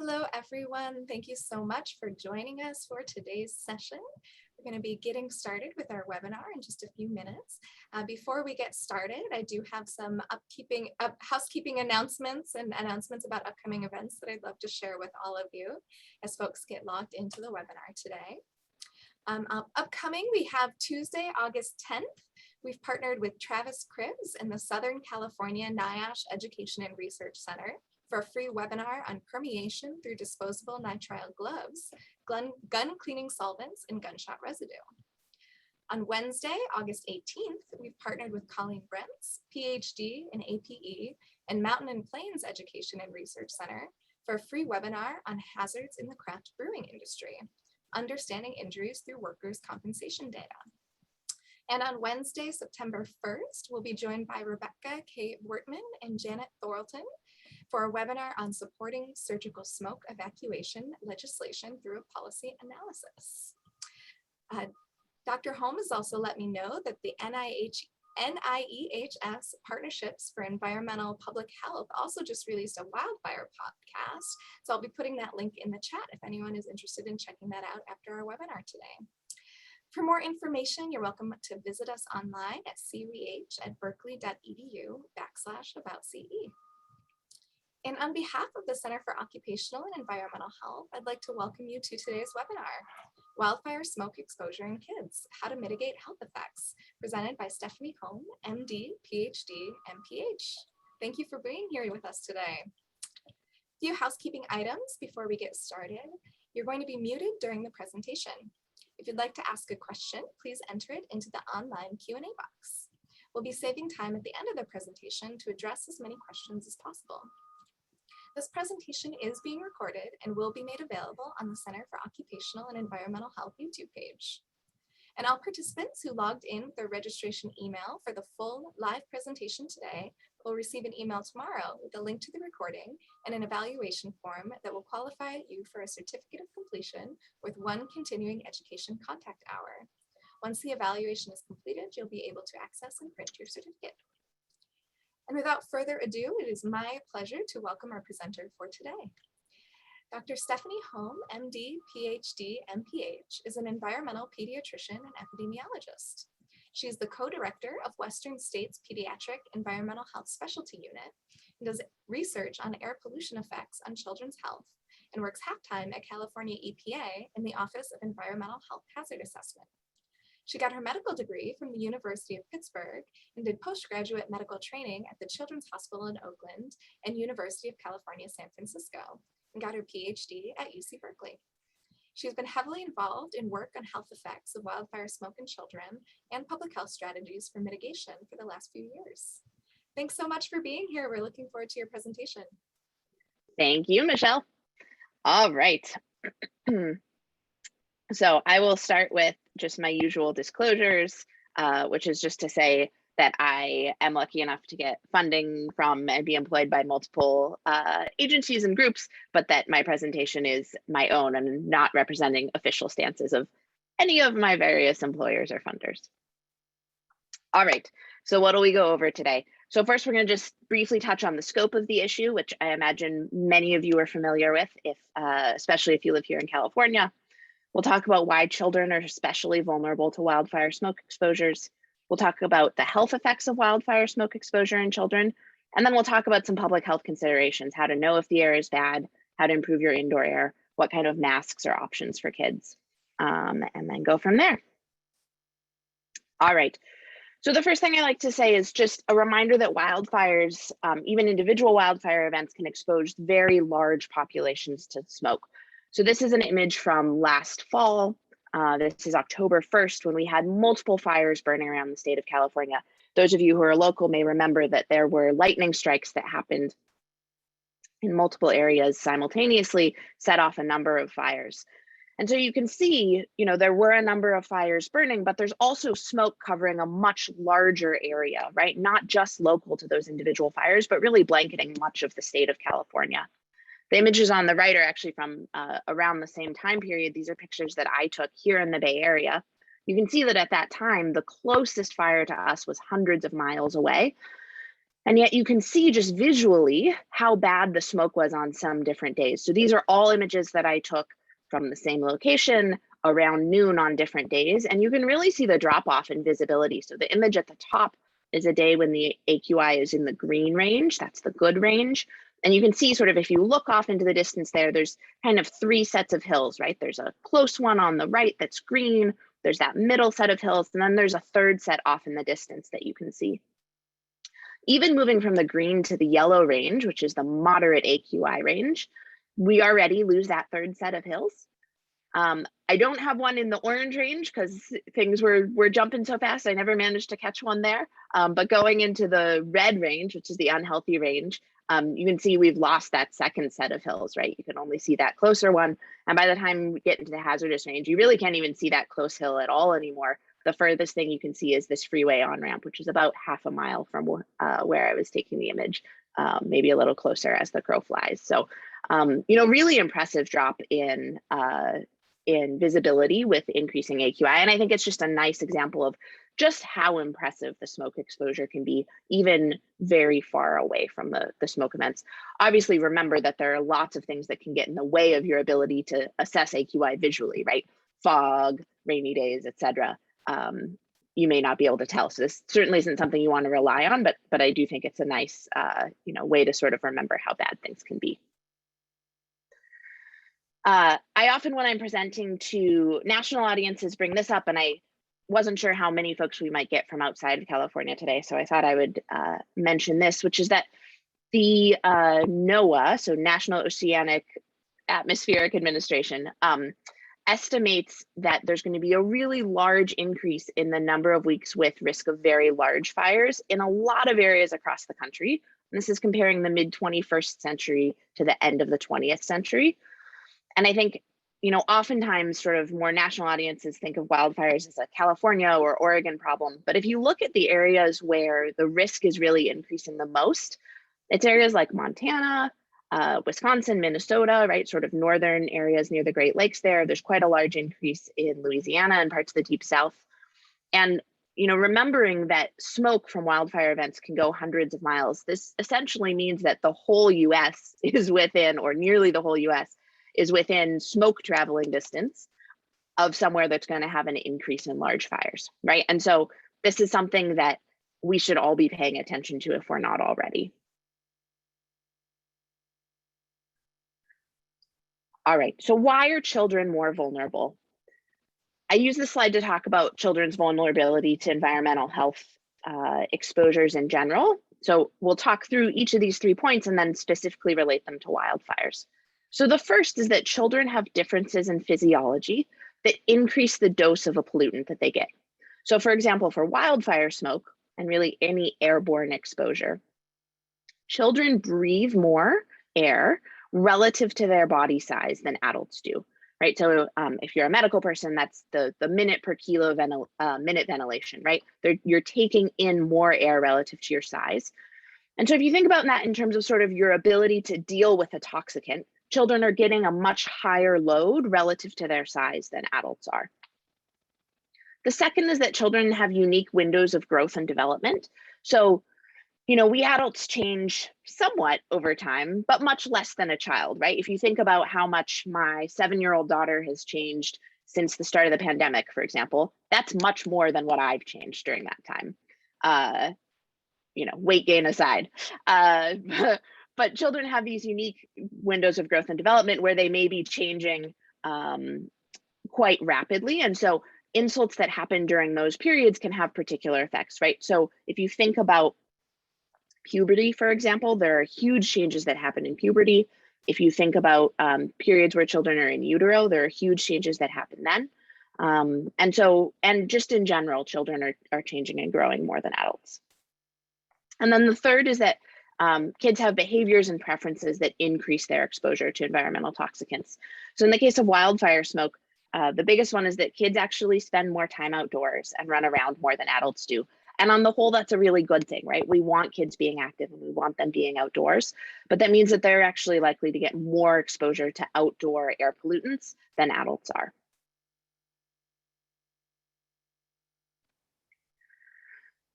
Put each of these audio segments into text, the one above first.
Hello, everyone. Thank you so much for joining us for today's session. We're going to be getting started with our webinar in just a few minutes. Before we get started, I do have some housekeeping announcements and announcements about upcoming events that I'd love to share with all of you as folks get logged into the webinar today. Upcoming, we have Tuesday, August 10th. We've partnered with Travis Cribbs and the Southern California NIOSH Education and Research Center for a free webinar on permeation through disposable nitrile gloves, gun cleaning solvents, and gunshot residue. On Wednesday, August 18th, we've partnered with Colleen Brentz, PhD in APE, and Mountain and Plains Education and Research Center for a free webinar on hazards in the craft brewing industry, understanding injuries through workers' compensation data. And on Wednesday, September 1st, we'll be joined by Rebecca K. Wortman and Janet Thorlton for a webinar on supporting surgical smoke evacuation legislation through a policy analysis. Dr. Holm has also let me know that the NIEHS Partnerships for Environmental Public Health also just released a wildfire podcast. So I'll be putting that link in the chat if anyone is interested in checking that out after our webinar today. For more information, you're welcome to visit us online at cwh@berkeley.edu/about-CE. And on behalf of the Center for Occupational and Environmental Health, I'd like to welcome you to today's webinar, Wildfire Smoke Exposure in Kids, How to Mitigate Health Effects, presented by Stephanie Holm, MD, PhD, MPH. Thank you for being here with us today. A few housekeeping items before we get started. You're going to be muted during the presentation. If you'd like to ask a question, please enter it into the online Q&A box. We'll be saving time at the end of the presentation to address as many questions as possible. This presentation is being recorded and will be made available on the Center for Occupational and Environmental Health YouTube page. And all participants who logged in with their registration email for the full live presentation today will receive an email tomorrow with a link to the recording and an evaluation form that will qualify you for a certificate of completion with 1 continuing education contact hour. Once the evaluation is completed, you'll be able to access and print your certificate. And without further ado, it is my pleasure to welcome our presenter for today. Dr. Stephanie Holm, MD, PhD, MPH, is an environmental pediatrician and epidemiologist. She is the co-director of Western States Pediatric Environmental Health Specialty Unit and does research on air pollution effects on children's health and works half-time at California EPA in the Office of Environmental Health Hazard Assessment. She got her medical degree from the University of Pittsburgh and did postgraduate medical training at the Children's Hospital in Oakland and University of California, San Francisco, and got her PhD at UC Berkeley. She's been heavily involved in work on health effects of wildfire smoke in children and public health strategies for mitigation for the last few years. Thanks so much for being here. We're looking forward to your presentation. Thank you, Michelle. All right. So I will start with just my usual disclosures, which is just to say that I am lucky enough to get funding from and be employed by multiple agencies and groups, but that my presentation is my own and not representing official stances of any of my various employers or funders. All right, so what will we go over today? So first, we're going to just briefly touch on the scope of the issue, which I imagine many of you are familiar with, especially if you live here in California. We'll talk about why children are especially vulnerable to wildfire smoke exposures. We'll talk about the health effects of wildfire smoke exposure in children, and then we'll talk about some public health considerations, how to know if the air is bad, how to improve your indoor air, what kind of masks are options for kids, and then go from there. All right. So the first thing I like to say is just a reminder that wildfires, even individual wildfire events, can expose very large populations to smoke. So this is an image from last fall. This is October 1st when we had multiple fires burning around the state of California. Those of you who are local may remember that there were lightning strikes that happened in multiple areas simultaneously, set off a number of fires. And so you can see, there were a number of fires burning, but there's also smoke covering a much larger area, right? Not just local to those individual fires, but really blanketing much of the state of California. The images on the right are actually from around the same time period. These are pictures that I took here in the Bay Area. You can see that at that time, the closest fire to us was hundreds of miles away. And yet you can see just visually how bad the smoke was on some different days. So these are all images that I took from the same location around noon on different days. And you can really see the drop off in visibility. So the image at the top is a day when the AQI is in the green range. That's the good range. And you can see sort of, if you look off into the distance there, there's kind of three sets of hills, right? There's a close one on the right that's green. There's that middle set of hills. And then there's a third set off in the distance that you can see. Even moving from the green to the yellow range, which is the moderate AQI range, we already lose that third set of hills. I don't have one in the orange range because things were jumping so fast, I never managed to catch one there. But going into the red range, which is the unhealthy range, you can see we've lost that second set of hills, right? You can only see that closer one. And by the time we get into the hazardous range, you really can't even see that close hill at all anymore. The furthest thing you can see is this freeway on-ramp, which is about half a mile from where I was taking the image, maybe a little closer as the crow flies. So, really impressive drop in visibility with increasing AQI. And I think it's just a nice example of just how impressive the smoke exposure can be, even very far away from the smoke events. Obviously, remember that there are lots of things that can get in the way of your ability to assess AQI visually, right? Fog, rainy days, etc. You may not be able to tell. So this certainly isn't something you want to rely on, but I do think it's a nice way to sort of remember how bad things can be. I often, when I'm presenting to national audiences, bring this up, and I wasn't sure how many folks we might get from outside of California today, so I thought I would mention this, which is that the NOAA, so National Oceanic Atmospheric Administration, estimates that there's going to be a really large increase in the number of weeks with risk of very large fires in a lot of areas across the country. And this is comparing the mid-21st century to the end of the 20th century. And I think, oftentimes sort of more national audiences think of wildfires as a California or Oregon problem. But if you look at the areas where the risk is really increasing the most, it's areas like Montana, Wisconsin, Minnesota, right? Sort of northern areas near the Great Lakes there. There's quite a large increase in Louisiana and parts of the Deep South. And, remembering that smoke from wildfire events can go hundreds of miles, this essentially means that the whole US is within, or nearly the whole US is within smoke traveling distance of somewhere that's going to have an increase in large fires, right? And so this is something that we should all be paying attention to if we're not already. All right, so why are children more vulnerable? I use this slide to talk about children's vulnerability to environmental health exposures in general. So we'll talk through each of these 3 points and then specifically relate them to wildfires. So the first is that children have differences in physiology that increase the dose of a pollutant that they get. So for example, for wildfire smoke and really any airborne exposure, children breathe more air relative to their body size than adults do, right? So if you're a medical person, that's the minute per kilo minute ventilation, right? You're taking in more air relative to your size. And so if you think about that in terms of sort of your ability to deal with a toxicant, children are getting a much higher load relative to their size than adults are. The second is that children have unique windows of growth and development. So, we adults change somewhat over time, but much less than a child, right? If you think about how much my 7-year-old daughter has changed since the start of the pandemic, for example, that's much more than what I've changed during that time. Weight gain aside. But children have these unique windows of growth and development where they may be changing quite rapidly. And so insults that happen during those periods can have particular effects, right? So if you think about puberty, for example, there are huge changes that happen in puberty. If you think about periods where children are in utero, there are huge changes that happen then. And just in general, children are changing and growing more than adults. And then the third is that kids have behaviors and preferences that increase their exposure to environmental toxicants. So in the case of wildfire smoke, the biggest one is that kids actually spend more time outdoors and run around more than adults do. And on the whole, that's a really good thing, right? We want kids being active and we want them being outdoors, but that means that they're actually likely to get more exposure to outdoor air pollutants than adults are.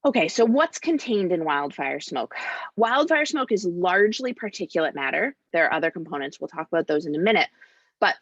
Okay, so what's contained in wildfire smoke? Wildfire smoke is largely particulate matter. There are other components, we'll talk about those in a minute. But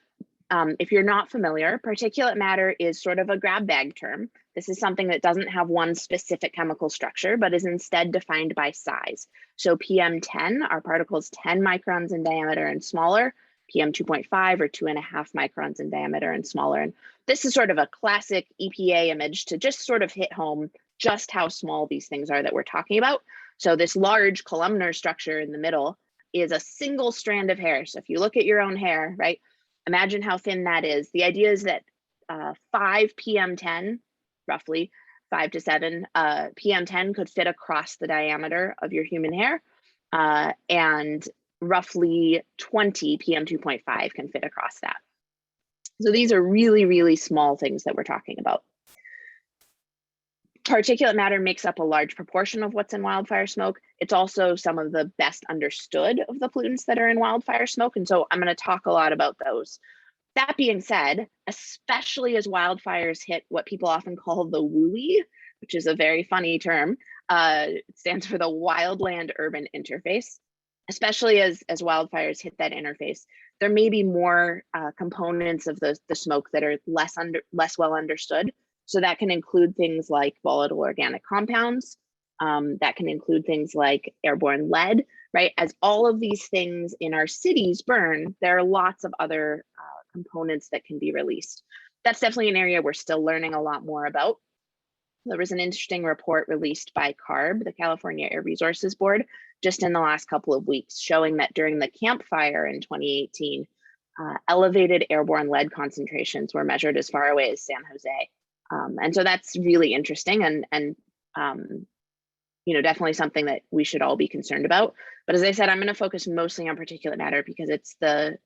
if you're not familiar, particulate matter is sort of a grab bag term. This is something that doesn't have one specific chemical structure, but is instead defined by size. So PM10 are particles 10 microns in diameter and smaller, PM2.5 or 2.5 microns in diameter and smaller. And this is sort of a classic EPA image to just sort of hit home just how small these things are that we're talking about. So this large columnar structure in the middle is a single strand of hair. So if you look at your own hair, right, imagine how thin that is. The idea is that 5 PM10, roughly 5 to 7 PM10 could fit across the diameter of your human hair, and roughly 20 PM2.5 can fit across that. So these are really, really small things that we're talking about. Particulate matter makes up a large proportion of what's in wildfire smoke. It's also some of the best understood of the pollutants that are in wildfire smoke. And so I'm going to talk a lot about those. That being said, especially as wildfires hit what people often call the WUI, which is a very funny term, it stands for the wildland urban interface. Especially as wildfires hit that interface, there may be more components of the smoke that are less well understood. So that can include things like volatile organic compounds. That can include things like airborne lead, right? As all of these things in our cities burn, there are lots of other components that can be released. That's definitely an area we're still learning a lot more about. There was an interesting report released by CARB, the California Air Resources Board, just in the last couple of weeks, showing that during the Camp Fire in 2018, elevated airborne lead concentrations were measured as far away as San Jose. And so that's really interesting and definitely something that we should all be concerned about. But as I said, I'm going to focus mostly on particulate matter because it's the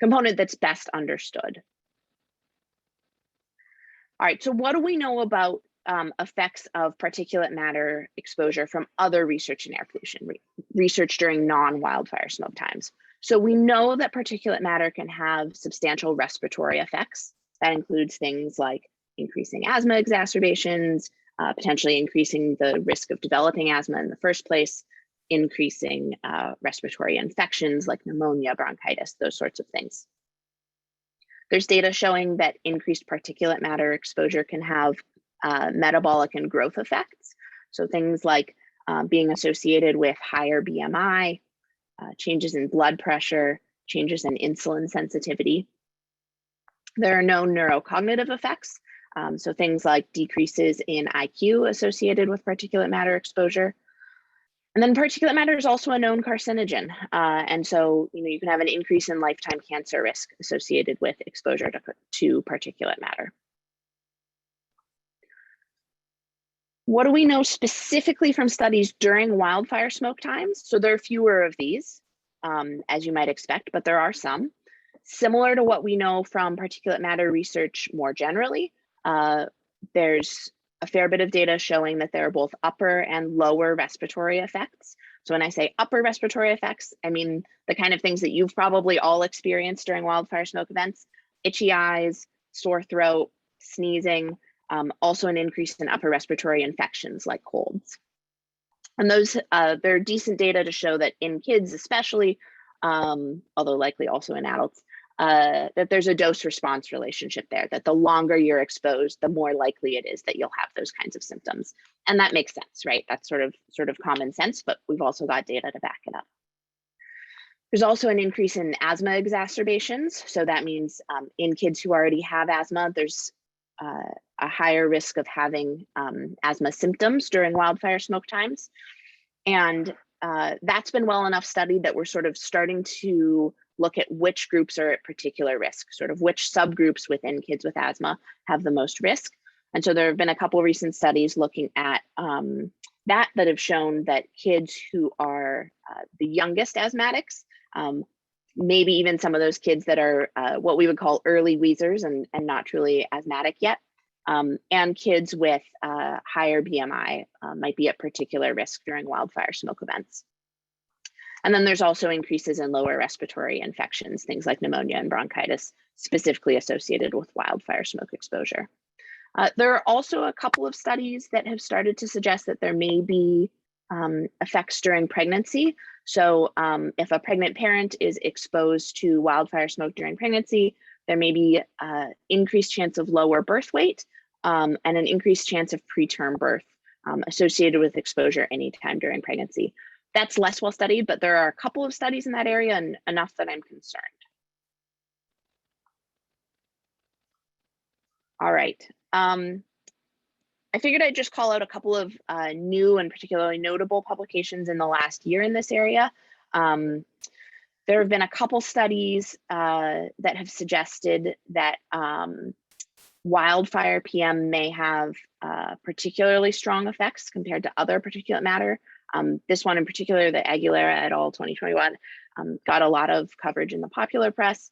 component that's best understood. All right, so what do we know about effects of particulate matter exposure from other research in air pollution, research during non-wildfire smoke times? So we know that particulate matter can have substantial respiratory effects. That includes things like increasing asthma exacerbations, potentially increasing the risk of developing asthma in the first place, increasing respiratory infections like pneumonia, bronchitis, those sorts of things. There's data showing that increased particulate matter exposure can have metabolic and growth effects. So things like being associated with higher BMI, changes in blood pressure, changes in insulin sensitivity. There are known neurocognitive effects. So things like decreases in IQ associated with particulate matter exposure. And then particulate matter is also a known carcinogen. And so, you can have an increase in lifetime cancer risk associated with exposure to particulate matter. What do we know specifically from studies during wildfire smoke times? So there are fewer of these, as you might expect, but there are some. Similar to what we know from particulate matter research more generally, there's a fair bit of data showing that there are both upper and lower respiratory effects. So when I say upper respiratory effects, I mean the kind of things that you've probably all experienced during wildfire smoke events: itchy eyes, sore throat, sneezing, also an increase in upper respiratory infections like colds. And those, there are decent data to show that in kids especially, although likely also in adults, that there's a dose response relationship there, that the longer you're exposed, the more likely it is that you'll have those kinds of symptoms. And that makes sense, right? That's sort of common sense, but we've also got data to back it up. There's also an increase in asthma exacerbations. So that means in kids who already have asthma, there's a higher risk of having asthma symptoms during wildfire smoke times. And that's been well enough studied that we're sort of starting to look at which groups are at particular risk, sort of which subgroups within kids with asthma have the most risk. And so there have been a couple recent studies looking at that have shown that kids who are the youngest asthmatics, maybe even some of those kids that are what we would call early wheezers and not truly asthmatic yet, and kids with higher BMI might be at particular risk during wildfire smoke events. And then there's also increases in lower respiratory infections, things like pneumonia and bronchitis, specifically associated with wildfire smoke exposure. There are also a couple of studies that have started to suggest that there may be effects during pregnancy. So if a pregnant parent is exposed to wildfire smoke during pregnancy, there may be increased chance of lower birth weight and an increased chance of preterm birth associated with exposure anytime during pregnancy. That's less well studied, but there are a couple of studies in that area and enough that I'm concerned. All right. I figured I'd just call out a couple of new and particularly notable publications in the last year in this area. There have been a couple studies that have suggested that wildfire PM may have particularly strong effects compared to other particulate matter. This one in particular, the Aguilera et al. 2021, got a lot of coverage in the popular press,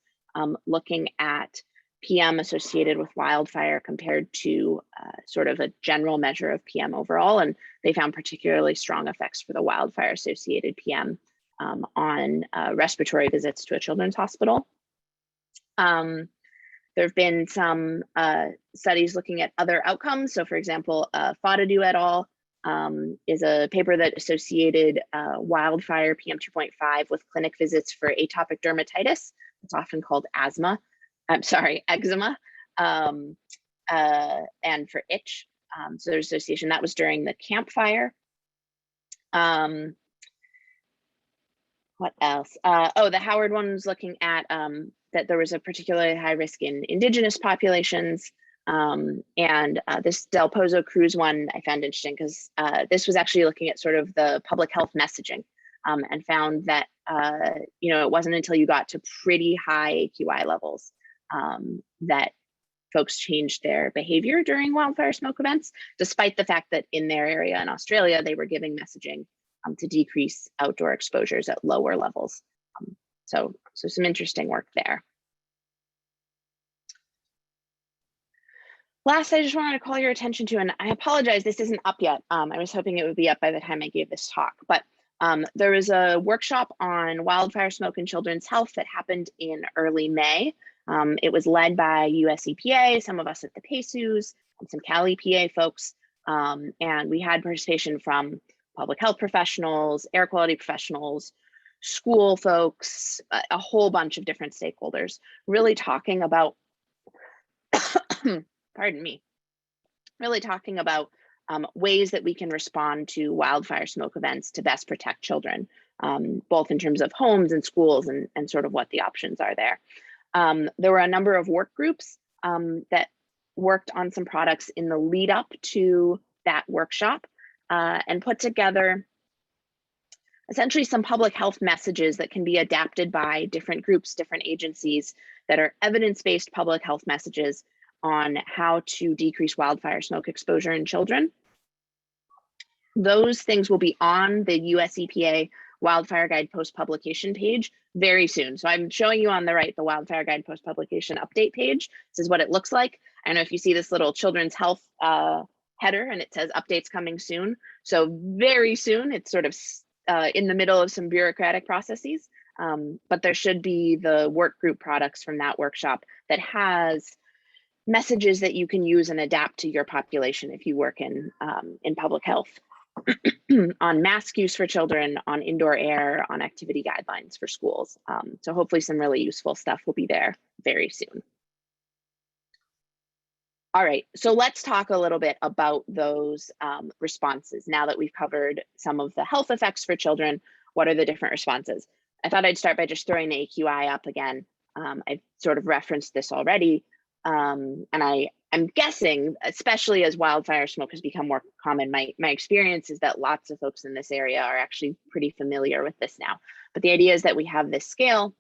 looking at PM associated with wildfire compared to sort of a general measure of PM overall. And they found particularly strong effects for the wildfire associated PM on respiratory visits to a children's hospital. There have been some studies looking at other outcomes. So for example, Fadadu et al. Is a paper that associated wildfire PM 2.5 with clinic visits for atopic dermatitis. It's often called eczema, and for itch. So there's association. That was during the campfire. What else? The Howard one was looking at that there was a particularly high risk in indigenous populations. And this Del Pozo Cruz one I found interesting because this was actually looking at sort of the public health messaging and found that, it wasn't until you got to pretty high AQI levels that folks changed their behavior during wildfire smoke events, despite the fact that in their area in Australia, they were giving messaging to decrease outdoor exposures at lower levels. So some interesting work there. Last, I just wanted to call your attention to, and I apologize, this isn't up yet. I was hoping it would be up by the time I gave this talk, but there was a workshop on wildfire smoke and children's health that happened in early May. It was led by US EPA, some of us at the PACEUs, and some Cal EPA folks, and we had participation from public health professionals, air quality professionals, school folks, a whole bunch of different stakeholders, really talking about, pardon me, really talking about ways that we can respond to wildfire smoke events to best protect children, both in terms of homes and schools and sort of what the options are there. There were a number of work groups that worked on some products in the lead up to that workshop and put together essentially some public health messages that can be adapted by different groups, different agencies that are evidence-based public health messages on how to decrease wildfire smoke exposure in children. Those things will be on the US EPA Wildfire Guide post-publication page very soon. So I'm showing you on the right, the Wildfire Guide post-publication update page. This is what it looks like. I don't know if you see this little children's health header and it says updates coming soon. So very soon, it's sort of in the middle of some bureaucratic processes, but there should be the work group products from that workshop that has messages that you can use and adapt to your population if you work in public health on mask use for children, on indoor air, on activity guidelines for schools. So hopefully some really useful stuff will be there very soon. All right, so let's talk a little bit about those responses. Now that we've covered some of the health effects for children, what are the different responses? I thought I'd start by just throwing the AQI up again. I've sort of referenced this already. And I'm guessing, especially as wildfire smoke has become more common, my experience is that lots of folks in this area are actually pretty familiar with this now. But the idea is that we have this scale.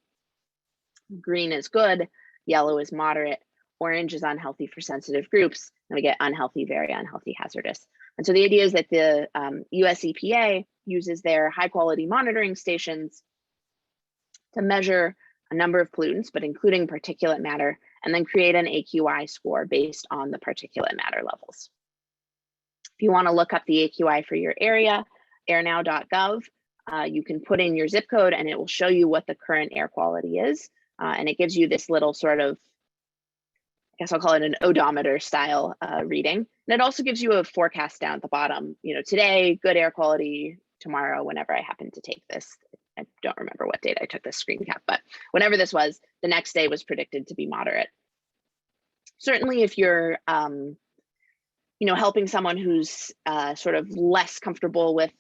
Green is good, yellow is moderate, orange is unhealthy for sensitive groups, and we get unhealthy, very unhealthy, hazardous. And so the idea is that the US EPA uses their high quality monitoring stations to measure a number of pollutants, but including particulate matter, and then create an AQI score based on the particulate matter levels. If you want to look up the AQI for your area, AirNow.gov, you can put in your zip code and it will show you what the current air quality is. And it gives you this little sort of guess I'll call it an odometer style reading. And it also gives you a forecast down at the bottom. Today, good air quality, tomorrow, whenever I happen to take this. I don't remember what date I took this screen cap, but whenever this was, the next day was predicted to be moderate. Certainly if you're helping someone who's sort of less comfortable with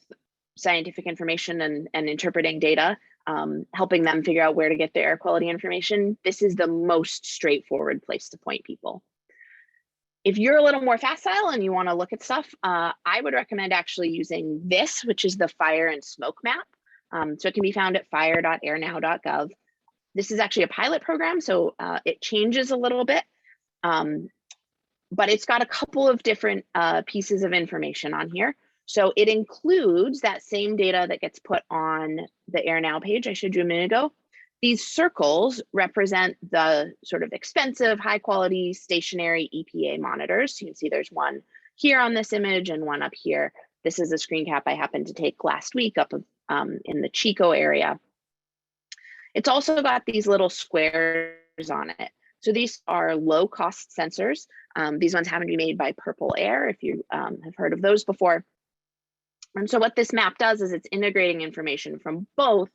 scientific information and interpreting data, helping them figure out where to get their air quality information, this is the most straightforward place to point people. If you're a little more facile and you want to look at stuff, I would recommend actually using this, which is the fire and smoke map. So it can be found at fire.airnow.gov. This is actually a pilot program, so it changes a little bit, but it's got a couple of different pieces of information on here. So it includes that same data that gets put on the AirNow page I showed you a minute ago. These circles represent the sort of expensive, high quality stationary EPA monitors. You can see there's one here on this image and one up here. This is a screen cap I happened to take last week up in the Chico area. It's also got these little squares on it. So these are low cost sensors. These ones happen to be made by Purple Air, if you have heard of those before. And so what this map does is it's integrating information from both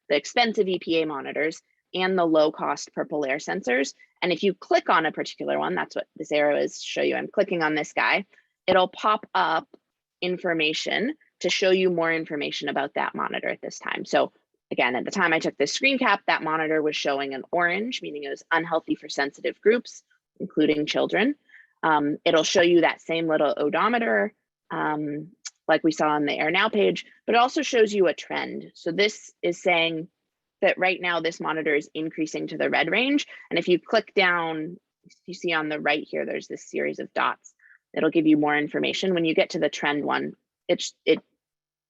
the expensive EPA monitors and the low cost Purple Air sensors. And if you click on a particular one, that's what this arrow is to show you. I'm clicking on this guy. It'll pop up information to show you more information about that monitor at this time. So again, at the time I took this screen cap, that monitor was showing an orange, meaning it was unhealthy for sensitive groups, including children. It'll show you that same little odometer, like we saw on the AirNow page, but it also shows you a trend. So this is saying that right now this monitor is increasing to the red range. And if you click down, you see on the right here, there's this series of dots. It'll give you more information. When you get to the trend one, it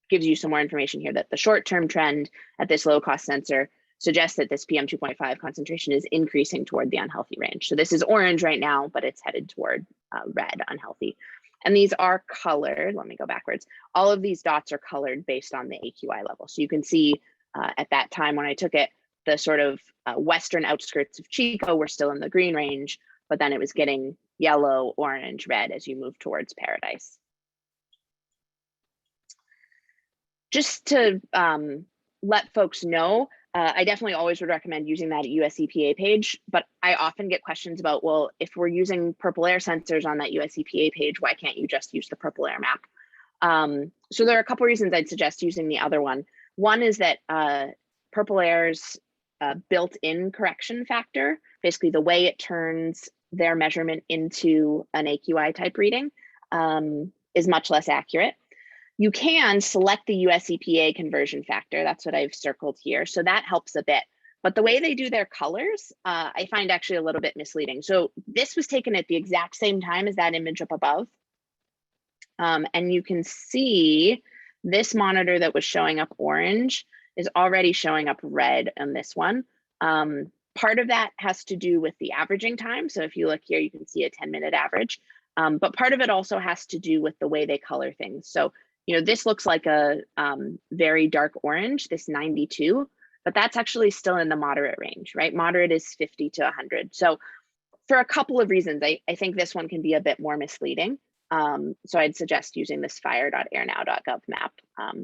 gives you some more information here that the short-term trend at this low-cost sensor suggests that this PM 2.5 concentration is increasing toward the unhealthy range. So this is orange right now, but it's headed toward red, unhealthy. And these are colored. Let me go backwards. All of these dots are colored based on the AQI level. So you can see at that time when I took it, the sort of western outskirts of Chico were still in the green range, but then it was getting yellow, orange, red as you move towards Paradise. Just to let folks know, I definitely always would recommend using that US EPA page, but I often get questions about, well, if we're using Purple Air sensors on that US EPA page, why can't you just use the Purple Air map? So there are a couple reasons I'd suggest using the other one. One is that Purple Air's built-in correction factor, basically the way it turns their measurement into an AQI type reading, is much less accurate. You can select the US EPA conversion factor. That's what I've circled here. So that helps a bit. But the way they do their colors, I find actually a little bit misleading. So this was taken at the exact same time as that image up above. And you can see this monitor that was showing up orange is already showing up red on this one. Part of that has to do with the averaging time. So if you look here, you can see a 10-minute average. But part of it also has to do with the way they color things. So this looks like a very dark orange, this 92, but that's actually still in the moderate range, right? Moderate is 50 to 100. So for a couple of reasons, I think this one can be a bit more misleading. So I'd suggest using this fire.airnow.gov map.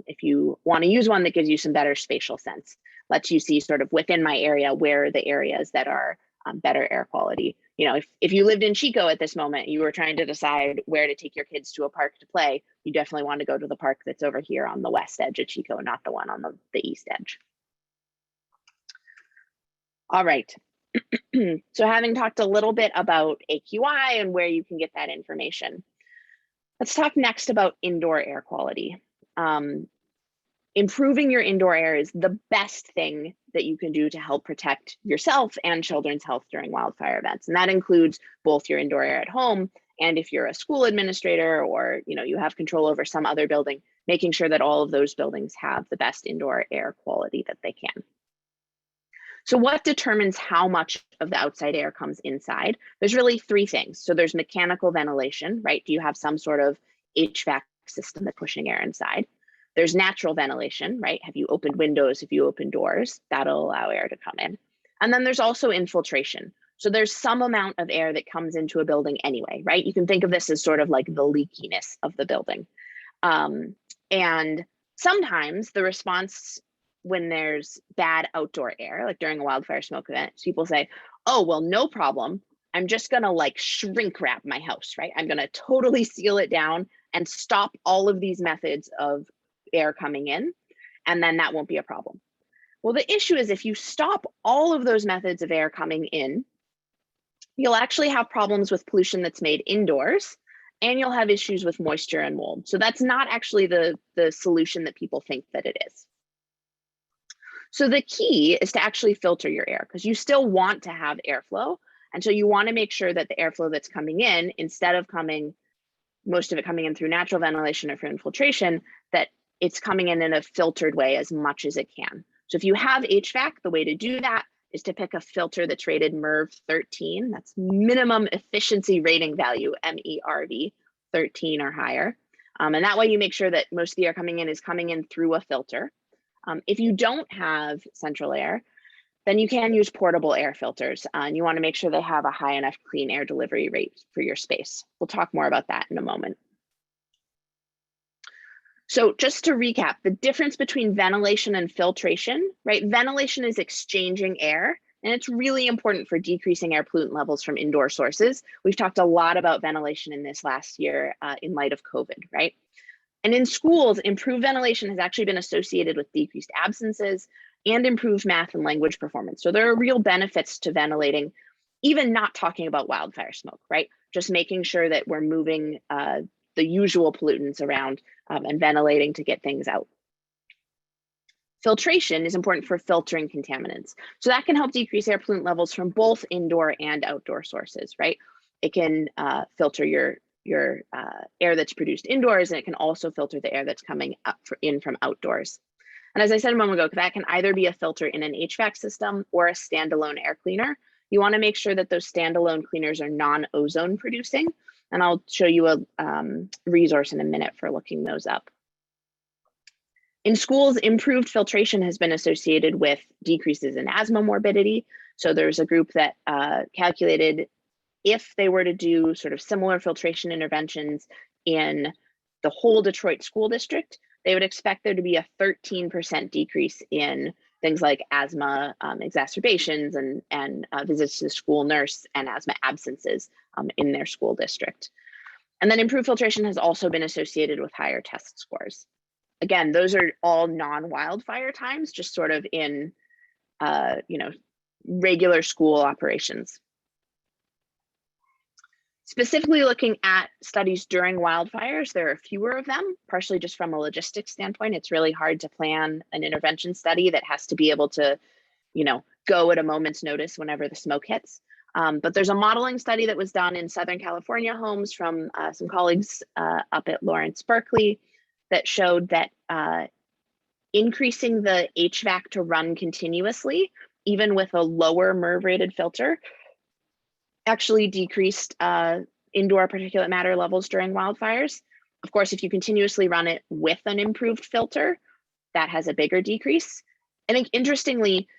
If you want to use one that gives you some better spatial sense, lets you see sort of within my area where the areas that are better air quality. If you lived in Chico at this moment, you were trying to decide where to take your kids to a park to play, you definitely want to go to the park that's over here on the west edge of Chico, not the one on the east edge. All right. So having talked a little bit about AQI and where you can get that information, let's talk next about indoor air quality. Improving your indoor air is the best thing that you can do to help protect yourself and children's health during wildfire events. And that includes both your indoor air at home, and if you're a school administrator or you have control over some other building, making sure that all of those buildings have the best indoor air quality that they can. So what determines how much of the outside air comes inside? There's really three things. So there's mechanical ventilation, right? Do you have some sort of HVAC system that's pushing air inside? There's natural ventilation, right? Have you opened windows? Have you opened doors? That'll allow air to come in. And then there's also infiltration. So there's some amount of air that comes into a building anyway, right? You can think of this as sort of like the leakiness of the building. And sometimes the response when there's bad outdoor air, like during a wildfire smoke event, people say, oh, well, no problem. I'm just gonna like shrink wrap my house, right? I'm gonna totally seal it down and stop all of these methods of air coming in, and then that won't be a problem. Well, the issue is if you stop all of those methods of air coming in, you'll actually have problems with pollution that's made indoors, and you'll have issues with moisture and mold. So that's not actually the solution that people think that it is. So the key is to actually filter your air, because you still want to have airflow. And so you want to make sure that the airflow that's coming in, instead of most of it coming in through natural ventilation or through infiltration, that it's coming in a filtered way as much as it can. So if you have HVAC, the way to do that is to pick a filter that's rated MERV 13. That's minimum efficiency rating value, MERV 13 or higher. And that way you make sure that most of the air coming in is coming in through a filter. If you don't have central air, then you can use portable air filters, and you want to make sure they have a high enough clean air delivery rate for your space. We'll talk more about that in a moment. So just to recap, the difference between ventilation and filtration, right? Ventilation is exchanging air, and it's really important for decreasing air pollutant levels from indoor sources. We've talked a lot about ventilation in this last year in light of COVID, right? And in schools, improved ventilation has actually been associated with decreased absences and improved math and language performance. So there are real benefits to ventilating, even not talking about wildfire smoke, right? Just making sure that we're moving the usual pollutants around and ventilating to get things out. Filtration is important for filtering contaminants. So that can help decrease air pollutant levels from both indoor and outdoor sources, right? It can filter your air that's produced indoors, and it can also filter the air that's coming in from outdoors. And as I said a moment ago, that can either be a filter in an HVAC system or a standalone air cleaner. You want to make sure that those standalone cleaners are non-ozone producing, and I'll show you a resource in a minute for looking those up. In schools, improved filtration has been associated with decreases in asthma morbidity. So there's a group that calculated if they were to do sort of similar filtration interventions in the whole Detroit school district, they would expect there to be a 13% decrease in things like asthma exacerbations and visits to the school nurse and asthma absences in their school district. And then improved filtration has also been associated with higher test scores. Again, those are all non-wildfire times, just sort of in regular school operations. Specifically looking at studies during wildfires, there are fewer of them, partially just from a logistics standpoint. It's really hard to plan an intervention study that has to be able to, go at a moment's notice whenever the smoke hits. But there's a modeling study that was done in Southern California homes from some colleagues up at Lawrence Berkeley that showed that increasing the HVAC to run continuously, even with a lower MERV rated filter, actually decreased indoor particulate matter levels during wildfires. Of course, if you continuously run it with an improved filter, that has a bigger decrease. I think interestingly,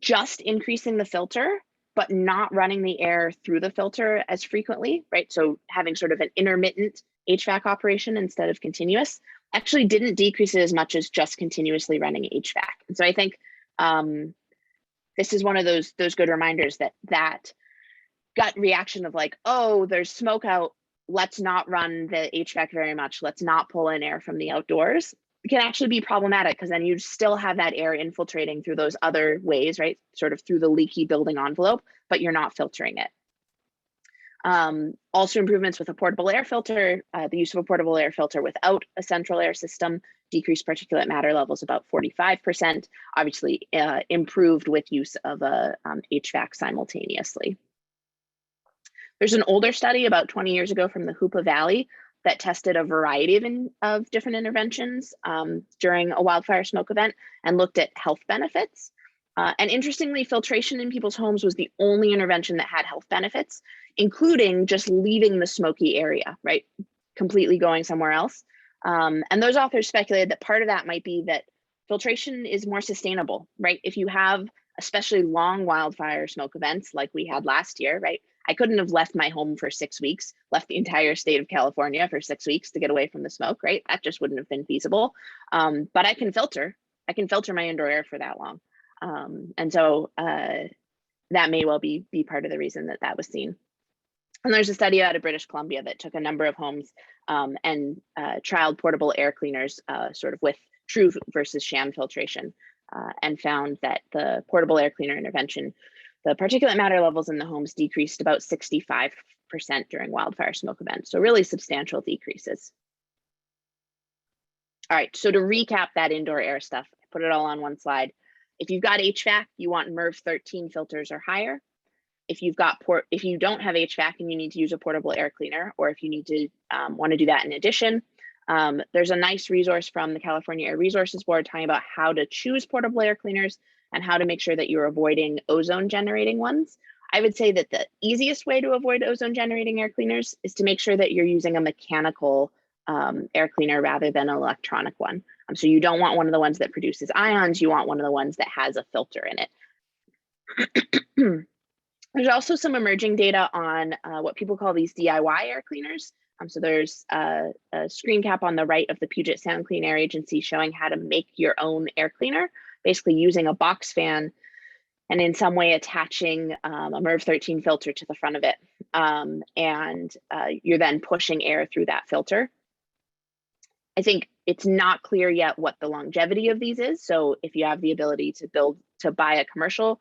just increasing the filter, but not running the air through the filter as frequently, right? So having sort of an intermittent HVAC operation instead of continuous, actually didn't decrease it as much as just continuously running HVAC. And so I think this is one of those good reminders that gut reaction of like, oh, there's smoke out, let's not run the HVAC very much, let's not pull in air from the outdoors, it can actually be problematic because then you still have that air infiltrating through those other ways, right? Sort of through the leaky building envelope, but you're not filtering it. Also improvements with a portable air filter, the use of a portable air filter without a central air system decreased particulate matter levels about 45%, obviously improved with use of a HVAC simultaneously. There's an older study about 20 years ago from the Hoopa Valley that tested a variety of different interventions during a wildfire smoke event and looked at health benefits. And interestingly, filtration in people's homes was the only intervention that had health benefits, including just leaving the smoky area, right? Completely going somewhere else. And those authors speculated that part of that might be that filtration is more sustainable, right? If you have especially long wildfire smoke events like we had last year, right? I couldn't have left my home for 6 weeks, left the entire state of California for 6 weeks to get away from the smoke, right? That just wouldn't have been feasible. But I can filter my indoor air for that long. And so that may well be part of the reason that that was seen. And there's a study out of British Columbia that took a number of homes and trialed portable air cleaners sort of with true versus sham filtration and found that the portable air cleaner intervention, the particulate matter levels in the homes decreased about 65% during wildfire smoke events. So really substantial decreases. All right, so to recap that indoor air stuff, I put it all on one slide. If you've got HVAC, you want MERV 13 filters or higher. If you don't have HVAC and you need to use a portable air cleaner, or if you need to want to do that in addition, there's a nice resource from the California Air Resources Board talking about how to choose portable air cleaners and how to make sure that you're avoiding ozone generating ones. I would say that the easiest way to avoid ozone generating air cleaners is to make sure that you're using a mechanical air cleaner rather than an electronic one. So you don't want one of the ones that produces ions, you want one of the ones that has a filter in it. There's also some emerging data on what people call these DIY air cleaners. So there's a screen cap on the right of the Puget Sound Clean Air Agency showing how to make your own air cleaner, basically using a box fan and in some way attaching a MERV 13 filter to the front of it. And you're then pushing air through that filter. I think it's not clear yet what the longevity of these is. So if you have the ability to buy a commercial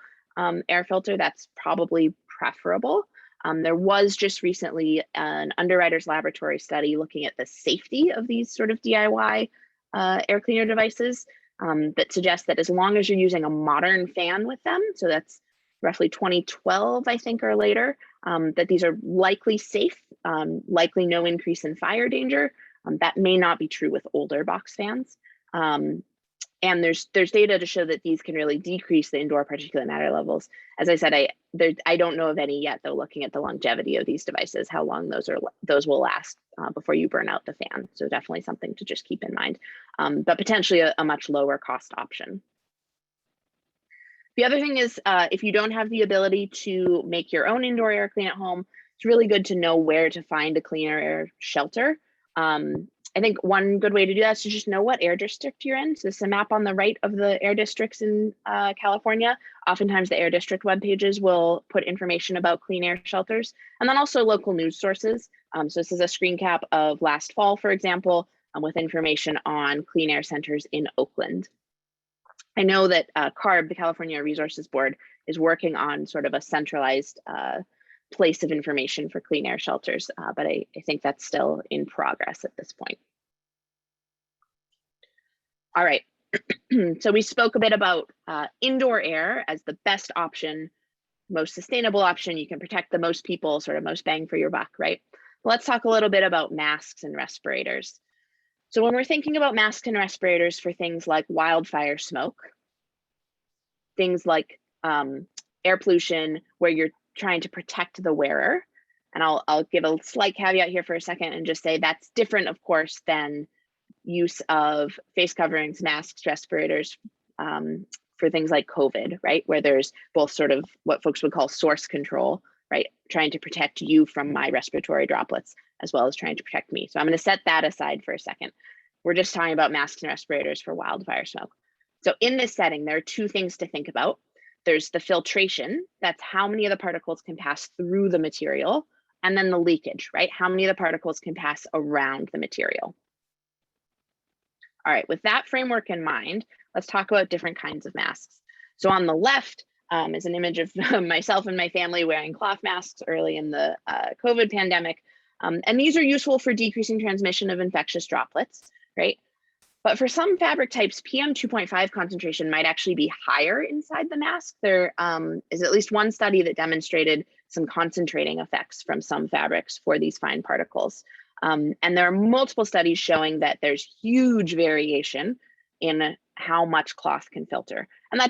air filter, that's probably preferable. There was just recently an Underwriters Laboratory study looking at the safety of these sort of DIY air cleaner devices that suggests that as long as you're using a modern fan with them, so that's roughly 2012, I think, or later, that these are likely safe, likely no increase in fire danger. That may not be true with older box fans. And there's data to show that these can really decrease the indoor particulate matter levels. As I said, I don't know of any yet, though, looking at the longevity of these devices, how long those will last before you burn out the fan. So definitely something to just keep in mind, but potentially a much lower cost option. The other thing is, if you don't have the ability to make your own indoor air clean at home, it's really good to know where to find a cleaner air shelter. I think one good way to do that is to just know what air district you're in. So this is a map on the right of the air districts in California. Oftentimes the air district web pages will put information about clean air shelters, and then also local news sources. So this is a screen cap of last fall, for example, with information on clean air centers in Oakland. I know that CARB, the California Air Resources Board, is working on sort of a centralized place of information for clean air shelters, but I think that's still in progress at this point. All right, so we spoke a bit about indoor air as the best option, most sustainable option. You can protect the most people, sort of most bang for your buck, right? Let's talk a little bit about masks and respirators. So when we're thinking about masks and respirators for things like wildfire smoke, things like air pollution, where you're trying to protect the wearer. And I'll give a slight caveat here for a second and just say that's different, of course, than use of face coverings, masks, respirators for things like COVID, right? Where there's both sort of what folks would call source control, right? Trying to protect you from my respiratory droplets, as well as trying to protect me. So I'm going to set that aside for a second. We're just talking about masks and respirators for wildfire smoke. So in this setting, there are two things to think about. There's the filtration, that's how many of the particles can pass through the material, and then the leakage, right? How many of the particles can pass around the material. All right, with that framework in mind, let's talk about different kinds of masks. So on the left is an image of myself and my family wearing cloth masks early in the COVID pandemic. And these are useful for decreasing transmission of infectious droplets, right? But for some fabric types, PM 2.5 concentration might actually be higher inside the mask. There is at least one study that demonstrated some concentrating effects from some fabrics for these fine particles. And there are multiple studies showing that there's huge variation in how much cloth can filter. And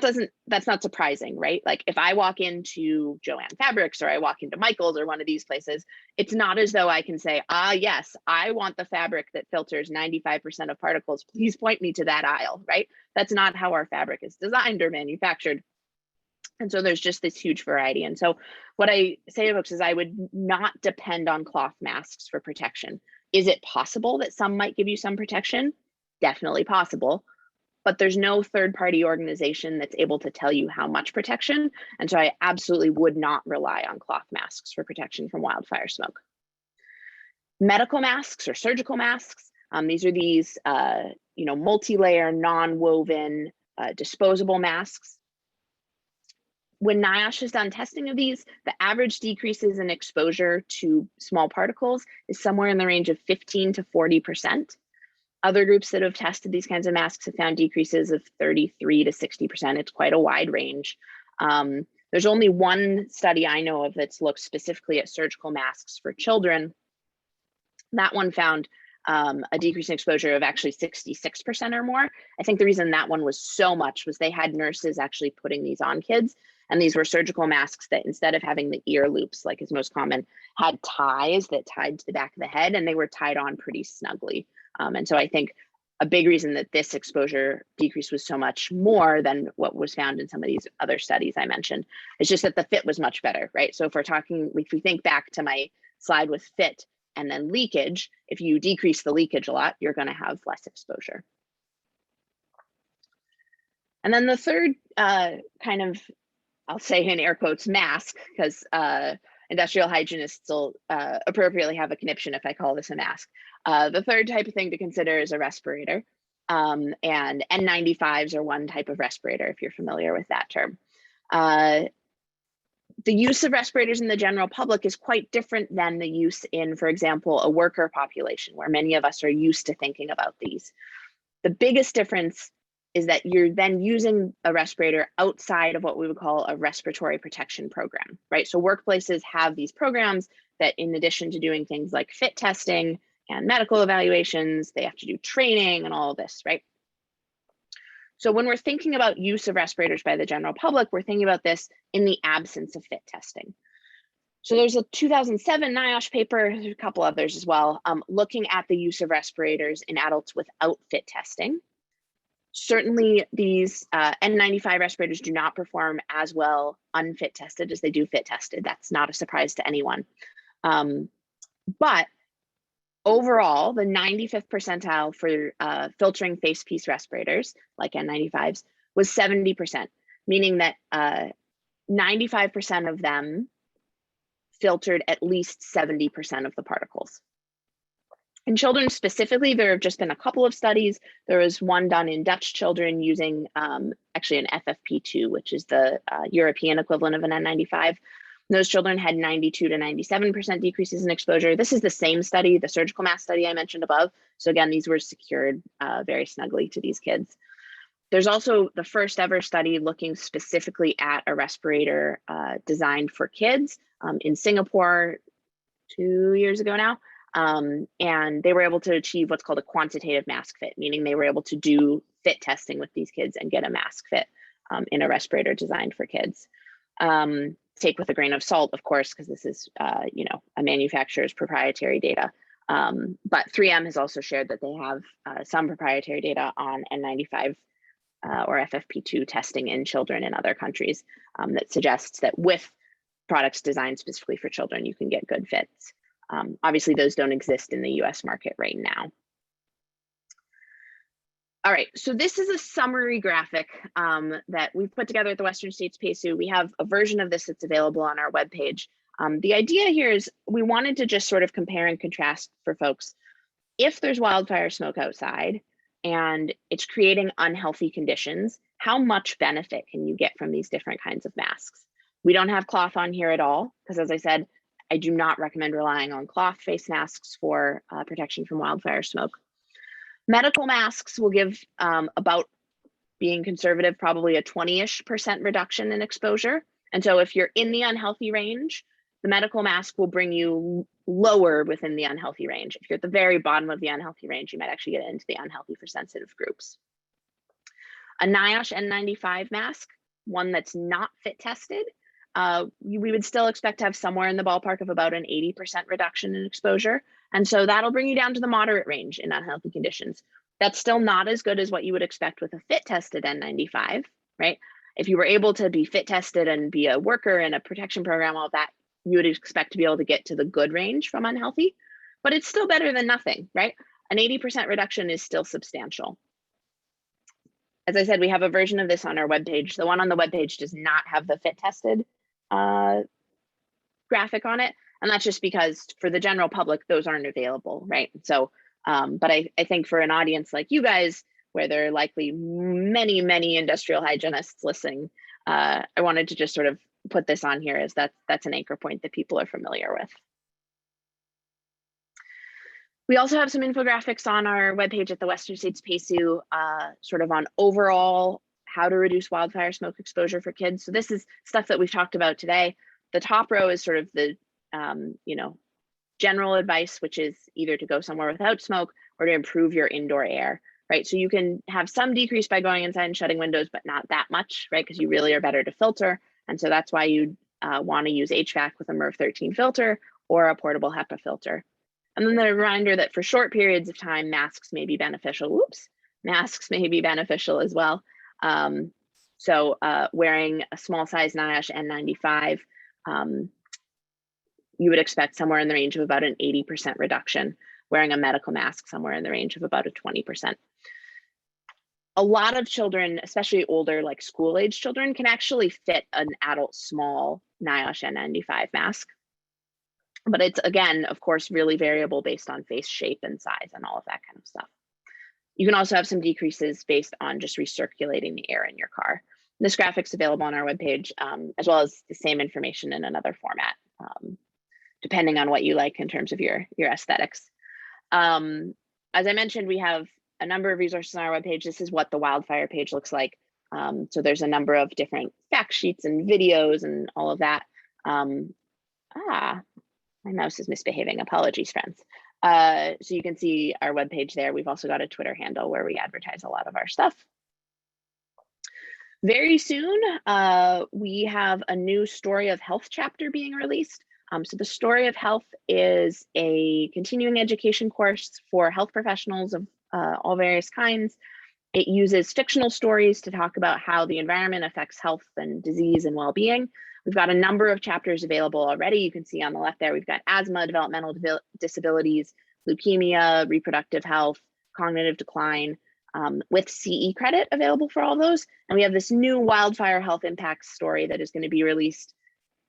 that's not surprising, right? Like if I walk into Joann Fabrics or I walk into Michael's or one of these places, it's not as though I can say, yes, I want the fabric that filters 95% of particles. Please point me to that aisle, right? That's not how our fabric is designed or manufactured. And so there's just this huge variety. And so what I say to folks is I would not depend on cloth masks for protection. Is it possible that some might give you some protection? Definitely possible, but there's no third-party organization that's able to tell you how much protection. And so I absolutely would not rely on cloth masks for protection from wildfire smoke. Medical masks or surgical masks, these are these multi-layer, non-woven, disposable masks. When NIOSH has done testing of these, the average decreases in exposure to small particles is somewhere in the range of 15 to 40%. Other groups that have tested these kinds of masks have found decreases of 33 to 60%. It's quite a wide range. There's only one study I know of that's looked specifically at surgical masks for children. That one found a decrease in exposure of actually 66% or more. I think the reason that one was so much was they had nurses actually putting these on kids. And these were surgical masks that instead of having the ear loops, like is most common, had ties that tied to the back of the head, and they were tied on pretty snugly. And so I think a big reason that this exposure decrease was so much more than what was found in some of these other studies I mentioned, is just that the fit was much better, right? So if we think back to my slide with fit and then leakage, if you decrease the leakage a lot, you're going to have less exposure. And then the third kind of, I'll say in air quotes, mask, because industrial hygienists will appropriately have a conniption if I call this a mask. The third type of thing to consider is a respirator. And N95s are one type of respirator, if you're familiar with that term. The use of respirators in the general public is quite different than the use in, for example, a worker population, where many of us are used to thinking about these. The biggest difference is that you're then using a respirator outside of what we would call a respiratory protection program, right? So workplaces have these programs that, in addition to doing things like fit testing and medical evaluations, they have to do training and all of this, right? So when we're thinking about use of respirators by the general public, we're thinking about this in the absence of fit testing. So there's a 2007 NIOSH paper, there's a couple others as well, looking at the use of respirators in adults without fit testing. Certainly these N95 respirators do not perform as well unfit tested as they do fit tested. That's not a surprise to anyone. But overall, the 95th percentile for filtering face piece respirators, like N95s, was 70%, meaning that 95% of them filtered at least 70% of the particles. In children specifically, there have just been a couple of studies. There was one done in Dutch children using actually an FFP2, which is the European equivalent of an N95. Those children had 92 to 97% decreases in exposure. This is the same study, the surgical mask study I mentioned above. So again, these were secured very snugly to these kids. There's also the first ever study looking specifically at a respirator designed for kids in Singapore 2 years ago now. And they were able to achieve what's called a quantitative mask fit, meaning they were able to do fit testing with these kids and get a mask fit in a respirator designed for kids. Take with a grain of salt, of course, because this is a manufacturer's proprietary data. But 3M has also shared that they have some proprietary data on N95 or FFP2 testing in children in other countries that suggests that with products designed specifically for children, you can get good fits. Obviously, those don't exist in the US market right now. All right, so this is a summary graphic that we've put together at the Western States PASU. We have a version of this that's available on our webpage. The idea here is we wanted to just sort of compare and contrast for folks. If there's wildfire smoke outside and it's creating unhealthy conditions, how much benefit can you get from these different kinds of masks? We don't have cloth on here at all, because as I said, I do not recommend relying on cloth face masks for protection from wildfire smoke. Medical masks will give about, being conservative, probably a 20-ish% reduction in exposure. And so if you're in the unhealthy range, the medical mask will bring you lower within the unhealthy range. If you're at the very bottom of the unhealthy range, you might actually get into the unhealthy for sensitive groups. A NIOSH N95 mask, one that's not fit tested, we would still expect to have somewhere in the ballpark of about an 80% reduction in exposure. And so that'll bring you down to the moderate range in unhealthy conditions. That's still not as good as what you would expect with a fit tested N95, right? if you were able to be fit tested and be a worker in a protection program, all of that, you would expect to be able to get to the good range from unhealthy, but it's still better than nothing, right? An 80% reduction is still substantial. As I said, we have a version of this on our webpage. The one on the webpage does not have the fit tested graphic on it. And that's just because for the general public, those aren't available, right? So, but I think for an audience like you guys, where there are likely many, many industrial hygienists listening, I wanted to just sort of put this on here as that's an anchor point that people are familiar with. We also have some infographics on our webpage at the Western States PACU, sort of on overall how to reduce wildfire smoke exposure for kids. So this is stuff that we've talked about today. The top row is sort of the general advice, which is either to go somewhere without smoke or to improve your indoor air, right? So you can have some decrease by going inside and shutting windows, but not that much, right? Because you really are better to filter. And so that's why you want to use HVAC with a MERV 13 filter or a portable HEPA filter. And then the reminder that for short periods of time, masks may be beneficial. Whoops, masks may be beneficial as well. So wearing a small size NIOSH N95, you would expect somewhere in the range of about an 80% reduction, wearing a medical mask somewhere in the range of about a 20%. A lot of children, especially older, like school-age children, can actually fit an adult small NIOSH N95 mask. But it's, again, of course, really variable based on face shape and size and all of that kind of stuff. You can also have some decreases based on just recirculating the air in your car. This graphic's available on our webpage, as well as the same information in another format, depending on what you like in terms of your aesthetics. As I mentioned, we have a number of resources on our webpage. This is what the wildfire page looks like. So there's a number of different fact sheets and videos and all of that. My mouse is misbehaving. Apologies, friends. So you can see our webpage there. We've also got a Twitter handle where we advertise a lot of our stuff. Very soon, we have a new Story of Health chapter being released. So the Story of Health is a continuing education course for health professionals of all various kinds. It uses fictional stories to talk about how the environment affects health and disease and well-being. We've got a number of chapters available already. You can see on the left there, we've got asthma, developmental disabilities, leukemia, reproductive health, cognitive decline, with CE credit available for all those. And we have this new wildfire health impacts story that is going to be released,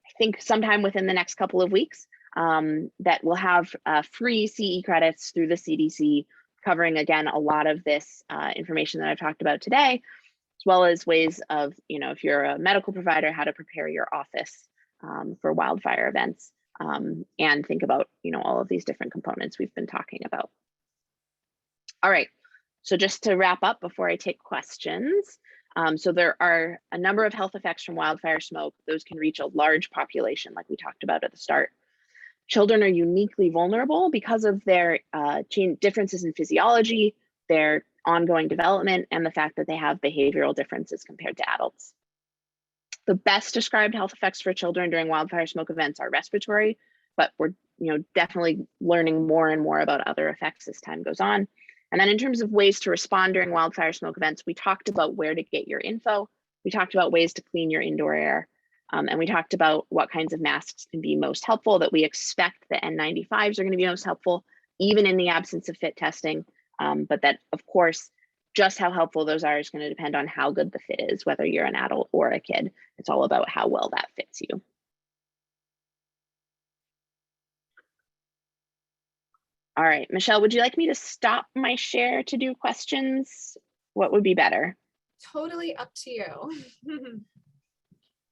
I think, sometime within the next couple of weeks, that will have free CE credits through the CDC, covering, again, a lot of this information that I've talked about today, as well as ways of, if you're a medical provider, how to prepare your office for wildfire events, and think about, all of these different components we've been talking about. All right, so just to wrap up before I take questions, so there are a number of health effects from wildfire smoke. Those can reach a large population, like we talked about at the start. Children are uniquely vulnerable because of their differences in physiology, their ongoing development, and the fact that they have behavioral differences compared to adults. The best described health effects for children during wildfire smoke events are respiratory, but we're definitely learning more and more about other effects as time goes on. And then in terms of ways to respond during wildfire smoke events, we talked about where to get your info. We talked about ways to clean your indoor air. And we talked about what kinds of masks can be most helpful, that we expect the N95s are going to be most helpful, even in the absence of fit testing. But that, of course, just how helpful those are is going to depend on how good the fit is, whether you're an adult or a kid. It's all about how well that fits you. All right, Michelle, would you like me to stop my share to do questions? What would be better? Totally up to you.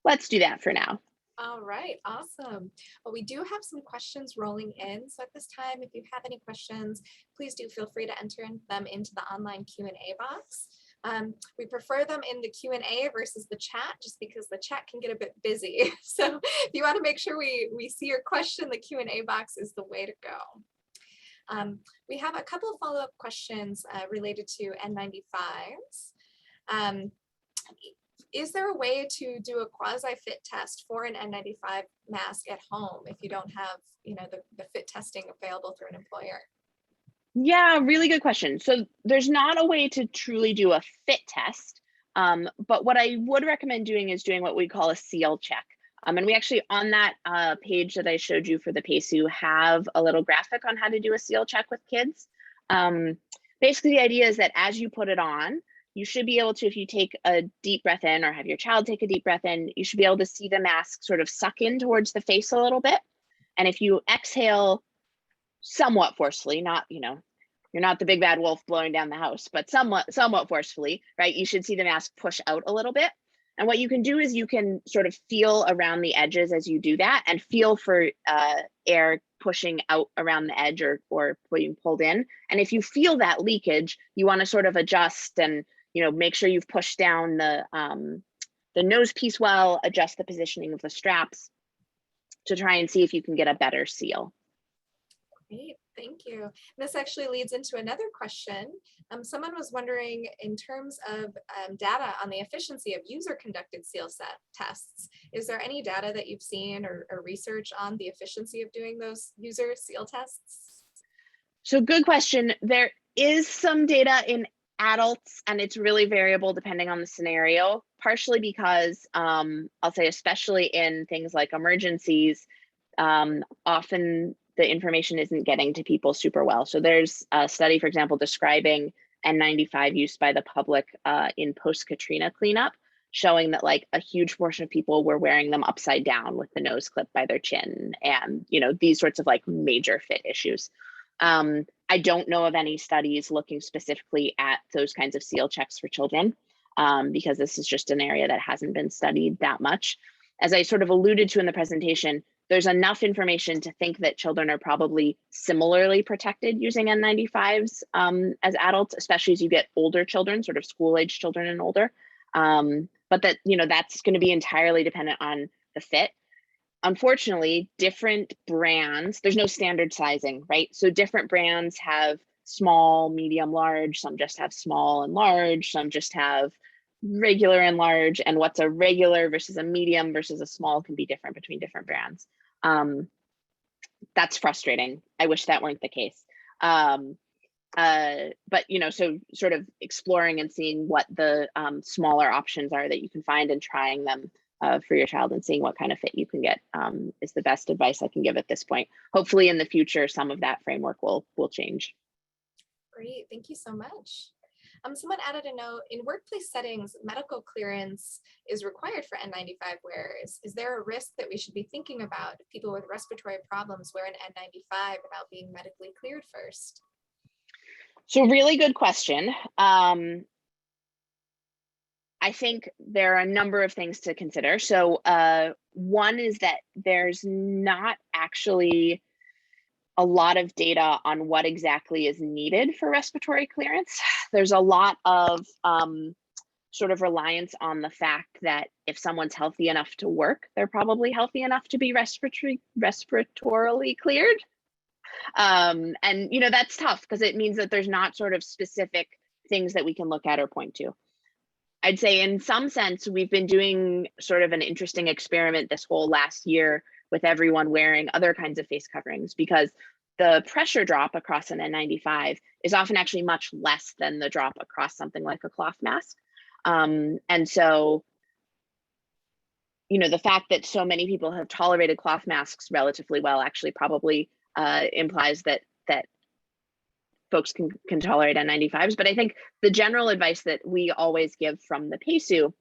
Let's do that for now. All right, awesome. Well, we do have some questions rolling in. So at this time, if you have any questions, please do feel free to enter them into the online Q&A box. We prefer them in the Q&A versus the chat, just because the chat can get a bit busy. So if you want to make sure we see your question, the Q&A box is the way to go. We have a couple of follow-up questions related to N95s. Is there a way to do a quasi-fit test for an N95 mask at home if you don't have, the fit testing available through an employer? Yeah, really good question. So there's not a way to truly do a fit test, But what I would recommend doing is doing what we call a seal check. And we actually, on that page that I showed you for the PACU, have a little graphic on how to do a seal check with kids. Basically, the idea is that as you put it on, you should be able to, if you take a deep breath in or have your child take a deep breath in, you should be able to see the mask sort of suck in towards the face a little bit. And if you exhale somewhat forcefully, not, you're not the big bad wolf blowing down the house, but somewhat forcefully, right? You should see the mask push out a little bit. And what you can do is you can sort of feel around the edges as you do that and feel for air pushing out around the edge or being pulled in. And if you feel that leakage, you want to sort of adjust and make sure you've pushed down the nose piece well, adjust the positioning of the straps to try and see if you can get a better seal. Great, thank you. This actually leads into another question. Someone was wondering, in terms of data on the efficiency of user-conducted seal set tests, is there any data that you've seen or research on the efficiency of doing those user seal tests? So good question. There is some data in adults, and it's really variable depending on the scenario, partially because I'll say, especially in things like emergencies, often the information isn't getting to people super well. So there's a study, for example, describing N95 use by the public in post-Katrina cleanup, showing that like a huge portion of people were wearing them upside down with the nose clipped by their chin, and these sorts of like major fit issues. I don't know of any studies looking specifically at those kinds of seal checks for children, because this is just an area that hasn't been studied that much. As I sort of alluded to in the presentation, there's enough information to think that children are probably similarly protected using N95s as adults, especially as you get older children, sort of school-age children and older. But that, that's going to be entirely dependent on the fit. Unfortunately, different brands, there's no standard sizing, right? So different brands have small, medium, large, some just have small and large, some just have regular and large, and what's a regular versus a medium versus a small can be different between different brands. That's frustrating. I wish that weren't the case. But so sort of exploring and seeing what the smaller options are that you can find and trying them for your child and seeing what kind of fit you can get is the best advice I can give at this point. Hopefully in the future, some of that framework will change. Great, thank you so much. Someone added a note, in workplace settings, medical clearance is required for N95 wearers. Is there a risk that we should be thinking about if people with respiratory problems wear an N95 without being medically cleared first? So really good question. I think there are a number of things to consider. So one is that there's not actually a lot of data on what exactly is needed for respiratory clearance. There's a lot of sort of reliance on the fact that if someone's healthy enough to work, they're probably healthy enough to be respiratorily cleared. And that's tough because it means that there's not sort of specific things that we can look at or point to. I'd say in some sense, we've been doing sort of an interesting experiment this whole last year with everyone wearing other kinds of face coverings, because the pressure drop across an N95 is often actually much less than the drop across something like a cloth mask. And so, the fact that so many people have tolerated cloth masks relatively well actually probably implies that folks can tolerate N95s. But I think the general advice that we always give from the PACU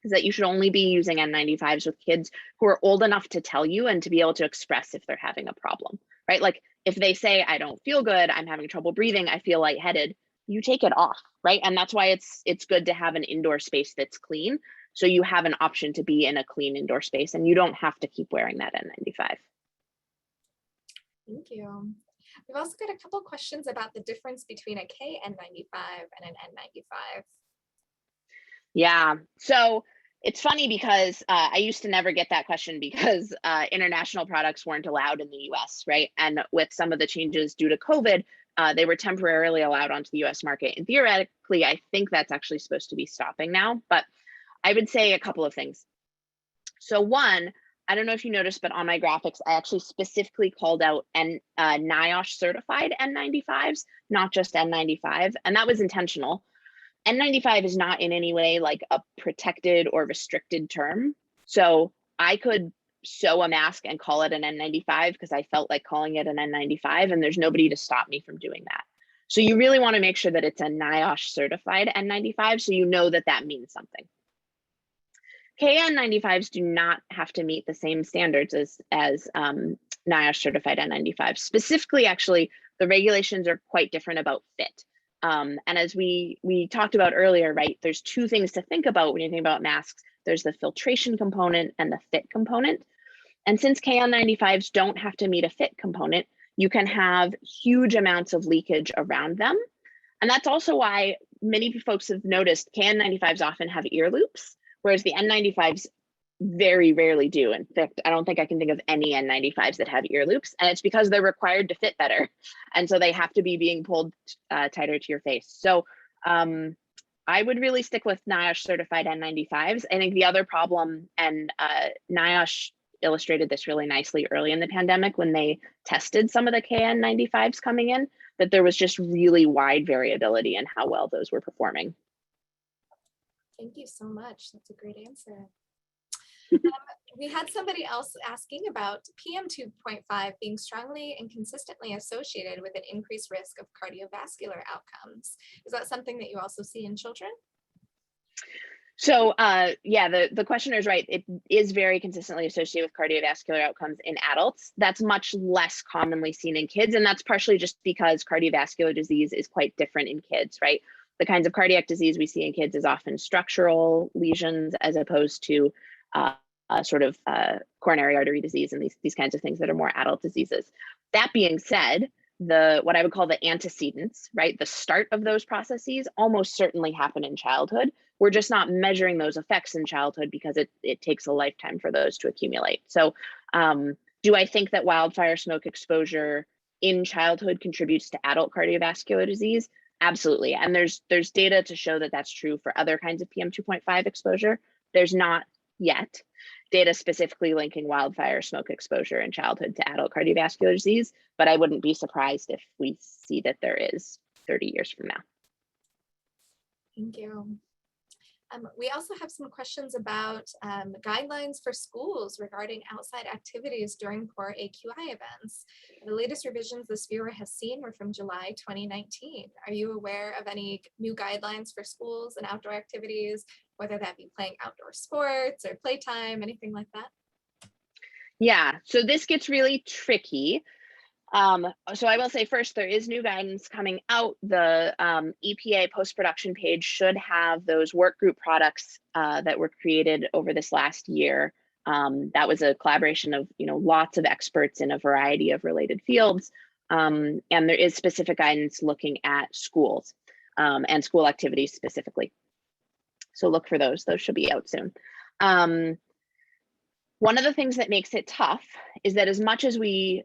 is that you should only be using N95s with kids who are old enough to tell you and to be able to express if they're having a problem, right? Like if they say, I don't feel good, I'm having trouble breathing, I feel lightheaded, you take it off, right? And that's why it's good to have an indoor space that's clean. So you have an option to be in a clean indoor space and you don't have to keep wearing that N95. Thank you. We've also got a couple questions about the difference between a KN95 and an N95. Yeah, so it's funny because I used to never get that question because international products weren't allowed in the US, right? And with some of the changes due to COVID, they were temporarily allowed onto the US market. And theoretically, I think that's actually supposed to be stopping now. But I would say a couple of things. So one, I don't know if you noticed, but on my graphics, I actually specifically called out NIOSH certified N95s, not just N95. And that was intentional N95 is not in any way like a protected or restricted term. So I could sew a mask and call it an N95 because I felt like calling it an N95, and there's nobody to stop me from doing that. So you really want to make sure that it's a NIOSH certified N95, so you know that that means something. KN95s do not have to meet the same standards as NIOSH certified N95s. Specifically, actually, the regulations are quite different about fit. And as we talked about earlier, right, there's two things to think about when you think about masks. There's the filtration component and the fit component. And since KN95s don't have to meet a fit component, you can have huge amounts of leakage around them. And that's also why many folks have noticed KN95s often have ear loops, whereas the N95s very rarely do. In fact, I don't think I can think of any N95s that have ear loops, and it's because they're required to fit better. And so they have to be being pulled tighter to your face. So I would really stick with NIOSH certified N95s. I think the other problem, and NIOSH illustrated this really nicely early in the pandemic when they tested some of the KN95s coming in, that there was just really wide variability in how well those were performing. Thank you so much. That's a great answer. We had somebody else asking about PM 2.5 being strongly and consistently associated with an increased risk of cardiovascular outcomes. Is that something that you also see in children? So yeah, the questioner is right. It is very consistently associated with cardiovascular outcomes in adults. That's much less commonly seen in kids. And that's partially just because cardiovascular disease is quite different in kids, right? The kinds of cardiac disease we see in kids is often structural lesions as opposed to coronary artery disease and these kinds of things that are more adult diseases. That being said, what I would call the antecedents, right? The start of those processes almost certainly happen in childhood. We're just not measuring those effects in childhood because it takes a lifetime for those to accumulate. So do I think that wildfire smoke exposure in childhood contributes to adult cardiovascular disease? Absolutely. And there's data to show that that's true for other kinds of PM 2.5 exposure. There's not yet data specifically linking wildfire smoke exposure in childhood to adult cardiovascular disease, but I wouldn't be surprised if we see that there is 30 years from now. Thank you. We also have some questions about guidelines for schools regarding outside activities during poor AQI events. The latest revisions this viewer has seen were from July 2019. Are you aware of any new guidelines for schools and outdoor activities, whether that be playing outdoor sports or playtime, anything like that? Yeah, so this gets really tricky. So I will say first, there is new guidance coming out. The EPA post-production page should have those work group products that were created over this last year. That was a collaboration of lots of experts in a variety of related fields. And there is specific guidance looking at schools and school activities specifically. So look for those. Those should be out soon. One of the things that makes it tough is that as much as we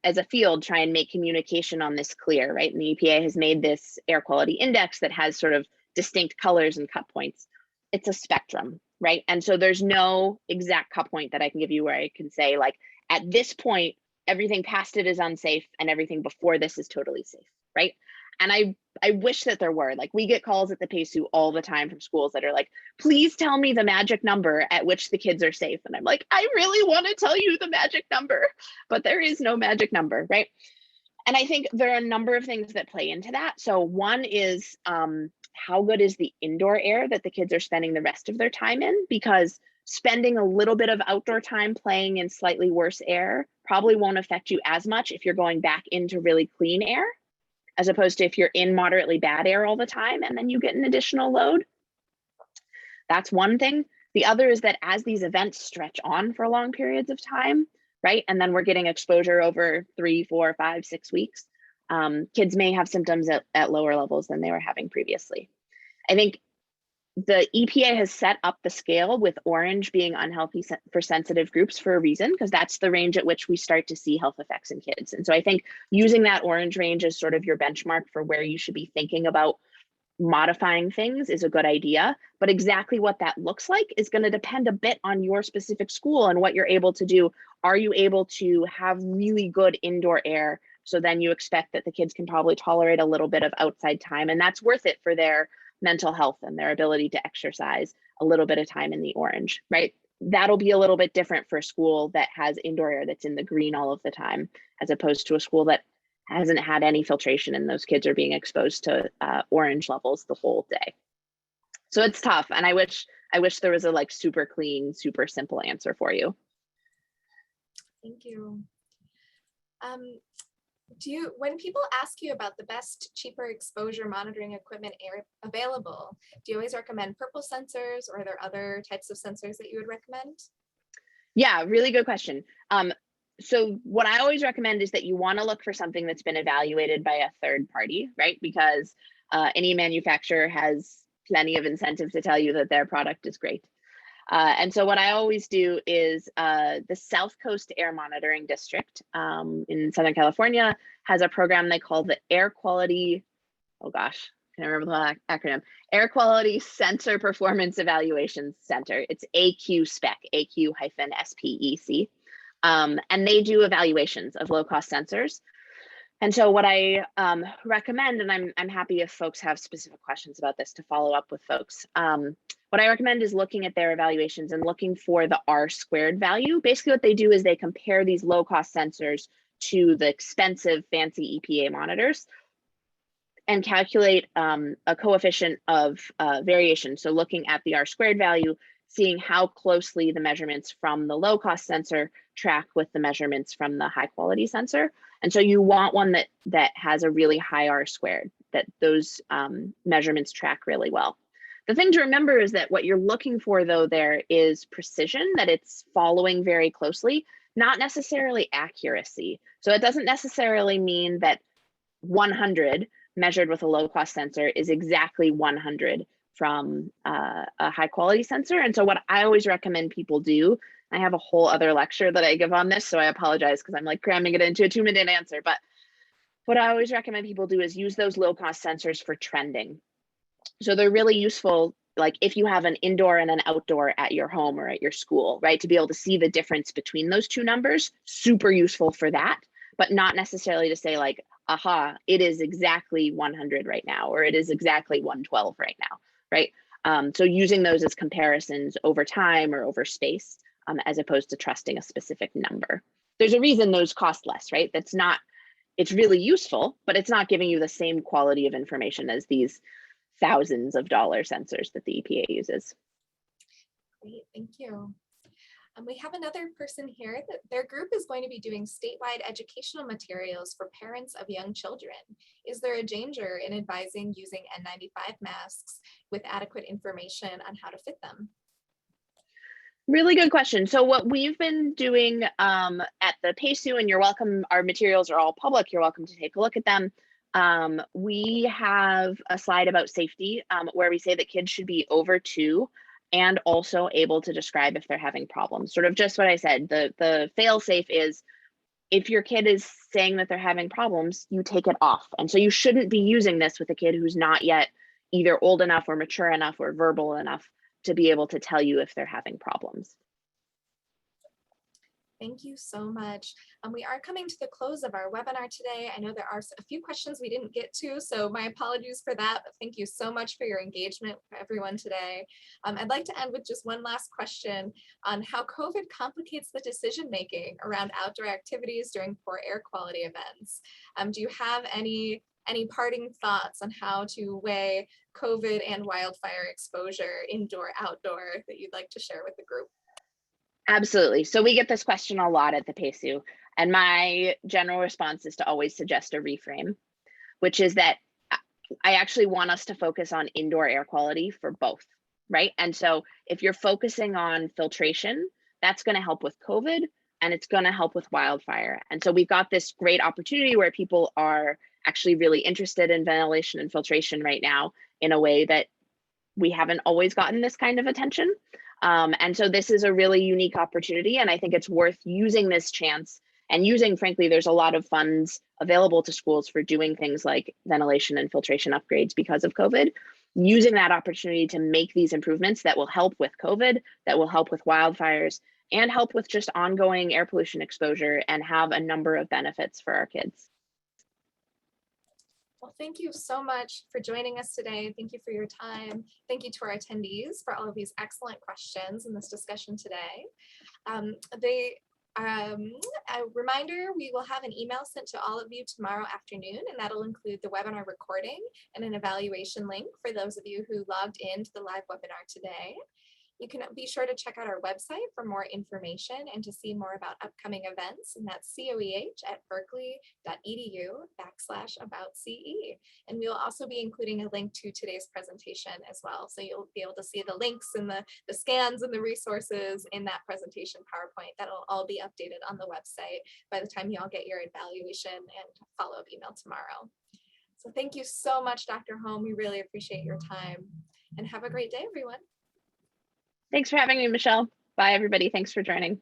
as a field, try and make communication on this clear, right? And the EPA has made this air quality index that has sort of distinct colors and cut points. It's a spectrum, right? And so there's no exact cut point that I can give you where I can say, like, at this point, everything past it is unsafe and everything before this is totally safe, right? And I wish that there were. Like, we get calls at the PACU all the time from schools that are like, please tell me the magic number at which the kids are safe. And I'm like, I really want to tell you the magic number, but there is no magic number, right? And I think there are a number of things that play into that. So one is how good is the indoor air that the kids are spending the rest of their time in? Because spending a little bit of outdoor time playing in slightly worse air probably won't affect you as much if you're going back into really clean air, as opposed to if you're in moderately bad air all the time and then you get an additional load. That's one thing. The other is that as these events stretch on for long periods of time, right? And then we're getting exposure over 3, 4, 5, 6 weeks, kids may have symptoms at lower levels than they were having previously. I think the EPA has set up the scale with orange being unhealthy for sensitive groups for a reason, because that's the range at which we start to see health effects in kids. And so I think using that orange range as sort of your benchmark for where you should be thinking about modifying things is a good idea. But exactly what that looks like is going to depend a bit on your specific school and what you're able to do. Are you able to have really good indoor air? So then you expect that the kids can probably tolerate a little bit of outside time, and that's worth it for their mental health and their ability to exercise a little bit of time in the orange, right? That'll be a little bit different for a school that has indoor air that's in the green all of the time, as opposed to a school that hasn't had any filtration and those kids are being exposed to orange levels the whole day. So it's tough, and I wish there was a like super clean, super simple answer for you. Thank you. When people ask you about the best, cheaper exposure monitoring equipment available, do you always recommend purple sensors, or are there other types of sensors that you would recommend? Yeah, really good question. So what I always recommend is that you want to look for something that's been evaluated by a third party, right? Because any manufacturer has plenty of incentive to tell you that their product is great. And so what I always do is the South Coast Air Monitoring District in Southern California has a program they call the Air Quality, oh gosh, can I remember the acronym? Air Quality Sensor Performance Evaluation Center. It's AQ-SPEC, AQ-SPEC. And they do evaluations of low-cost sensors. And so what I recommend, and I'm happy if folks have specific questions about this to follow up with folks, what I recommend is looking at their evaluations and looking for the R-squared value. Basically what they do is they compare these low-cost sensors to the expensive fancy EPA monitors and calculate a coefficient of variation. So looking at the R-squared value, seeing how closely the measurements from the low-cost sensor track with the measurements from the high-quality sensor. And so you want one that has a really high R-squared, that those measurements track really well. The thing to remember is that what you're looking for, though, there is precision, that it's following very closely, not necessarily accuracy. So it doesn't necessarily mean that 100 measured with a low-cost sensor is exactly 100 from a high-quality sensor. And so what I always recommend people do, I have a whole other lecture that I give on this, so I apologize because I'm like cramming it into a 2-minute answer, but what I always recommend people do is use those low-cost sensors for trending. So they're really useful, like if you have an indoor and an outdoor at your home or at your school, right? To be able to see the difference between those two numbers, super useful for that, but not necessarily to say like, aha, it is exactly 100 right now, or it is exactly 112 right now, right? So using those as comparisons over time or over space, as opposed to trusting a specific number. There's a reason those cost less, right? It's really useful, but it's not giving you the same quality of information as these thousands of dollar sensors that the EPA uses. Great, thank you. We have another person here that their group is going to be doing statewide educational materials for parents of young children. Is there a danger in advising using N95 masks with adequate information on how to fit them? Really good question. So what we've been doing at the PACU, and you're welcome, our materials are all public, you're welcome to take a look at them. We have a slide about safety where we say that kids should be over 2 and also able to describe if they're having problems. Sort of just what I said, the fail safe is if your kid is saying that they're having problems, you take it off. And so you shouldn't be using this with a kid who's not yet either old enough or mature enough or verbal enough to be able to tell you if they're having problems. Thank you so much. We are coming to the close of our webinar today. I know there are a few questions we didn't get to, so my apologies for that, but thank you so much for your engagement for everyone today. I'd like to end with just one last question on how COVID complicates the decision-making around outdoor activities during poor air quality events. Do you have any parting thoughts on how to weigh COVID and wildfire exposure indoor, outdoor that you'd like to share with the group? Absolutely. So we get this question a lot at the PACU, and my general response is to always suggest a reframe, which is that I actually want us to focus on indoor air quality for both, right? And so if you're focusing on filtration, that's going to help with COVID and it's going to help with wildfire. And so we've got this great opportunity where people are actually really interested in ventilation and filtration right now in a way that we haven't always gotten this kind of attention. And so this is a really unique opportunity, and I think it's worth using this chance and using, frankly, there's a lot of funds available to schools for doing things like ventilation and filtration upgrades because of COVID, using that opportunity to make these improvements that will help with COVID, that will help with wildfires, and help with just ongoing air pollution exposure and have a number of benefits for our kids. Well, thank you so much for joining us today. Thank you for your time. Thank you to our attendees for all of these excellent questions in this discussion today. A reminder, we will have an email sent to all of you tomorrow afternoon, and that'll include the webinar recording and an evaluation link for those of you who logged into the live webinar today. You can be sure to check out our website for more information and to see more about upcoming events, and that's coeh@berkeley.edu/about-CE. And we will also be including a link to today's presentation as well. So you'll be able to see the links and the scans and the resources in that presentation PowerPoint. That'll all be updated on the website by the time you all get your evaluation and follow-up email tomorrow. So thank you so much, Dr. Holm. We really appreciate your time, and have a great day, everyone. Thanks for having me, Michelle. Bye, everybody. Thanks for joining.